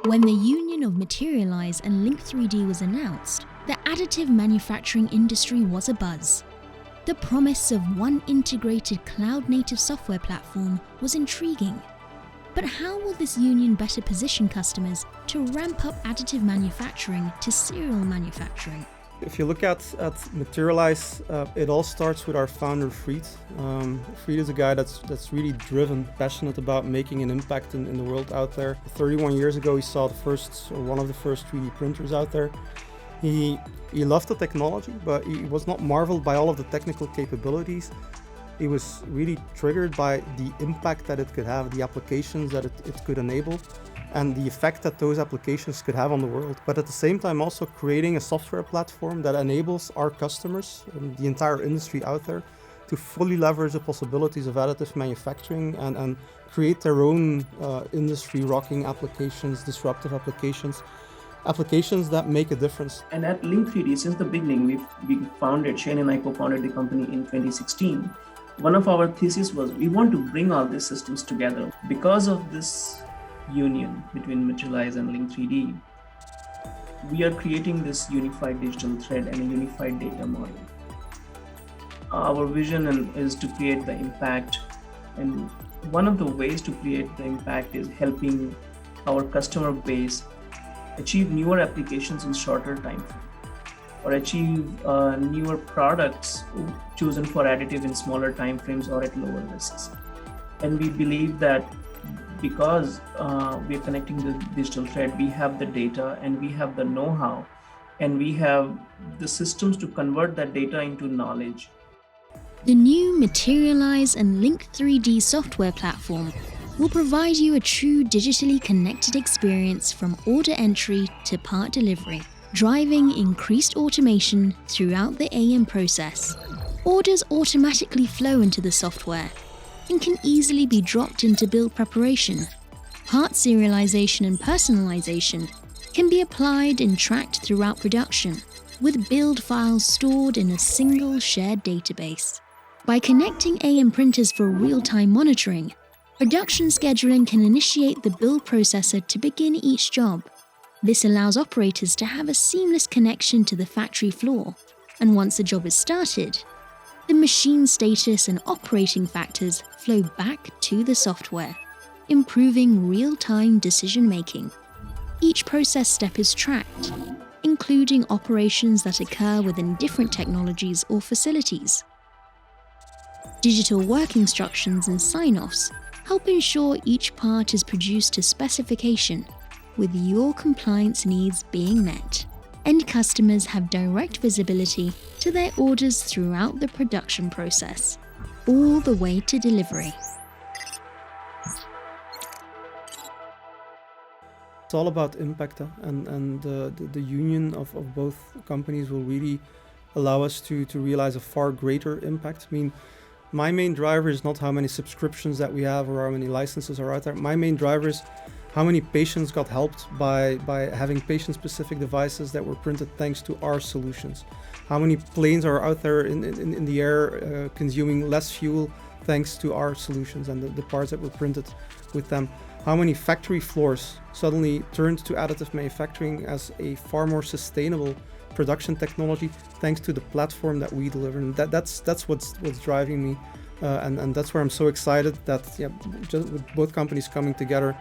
When the union of Materialise and Link3D was announced, the additive manufacturing industry was abuzz. The promise of one integrated cloud-native software platform was intriguing. But how will this union better position customers to ramp up additive manufacturing to serial manufacturing? If you look at Materialise, it all starts with our founder Fried. Fried is a guy that's really driven, passionate about making an impact in the world out there. 31 years ago he saw one of the first 3D printers out there. He loved the technology, but he was not marveled by all of the technical capabilities. He was really triggered by the impact that it could have, the applications that it could enable, and the effect that those applications could have on the world. But at the same time also creating a software platform that enables our customers and the entire industry out there to fully leverage the possibilities of additive manufacturing and create their own industry-rocking applications, disruptive applications that make a difference. And at Link3D, since the beginning, Shane and I co-founded the company in 2016. One of our theses was we want to bring all these systems together. Because of this union between Materialise and Link3D, we are creating this unified digital thread and a unified data model. Our vision is to create the impact, and one of the ways to create the impact is helping our customer base achieve newer applications in shorter time frame, or achieve newer products chosen for additive in smaller time frames or at lower risks. And we believe that because we are connecting the digital thread, we have the data and we have the know-how and we have the systems to convert that data into knowledge. The new Materialise and Link3D software platform will provide you a true digitally connected experience from order entry to part delivery, driving increased automation throughout the AM process. Orders automatically flow into the software and can easily be dropped into build preparation. Part serialization and personalization can be applied and tracked throughout production, with build files stored in a single shared database. By connecting AM printers for real-time monitoring, production scheduling can initiate the build processor to begin each job. This allows operators to have a seamless connection to the factory floor, and once the job is started, the machine status and operating factors flow back to the software, improving real-time decision-making. Each process step is tracked, including operations that occur within different technologies or facilities. Digital work instructions and sign-offs help ensure each part is produced to specification, with your compliance needs being met. End customers have direct visibility to their orders throughout the production process, all the way to delivery. It's all about impact, and the union of both companies will really allow us to realize a far greater impact. I mean, my main driver is not how many subscriptions that we have or how many licenses are out there. My main driver is how many patients got helped by having patient-specific devices that were printed thanks to our solutions. How many planes are out there in the air consuming less fuel thanks to our solutions and the parts that were printed with them. How many factory floors suddenly turned to additive manufacturing as a far more sustainable production technology thanks to the platform that we deliver. And that's what's driving me, and that's where I'm so excited that just with both companies coming together,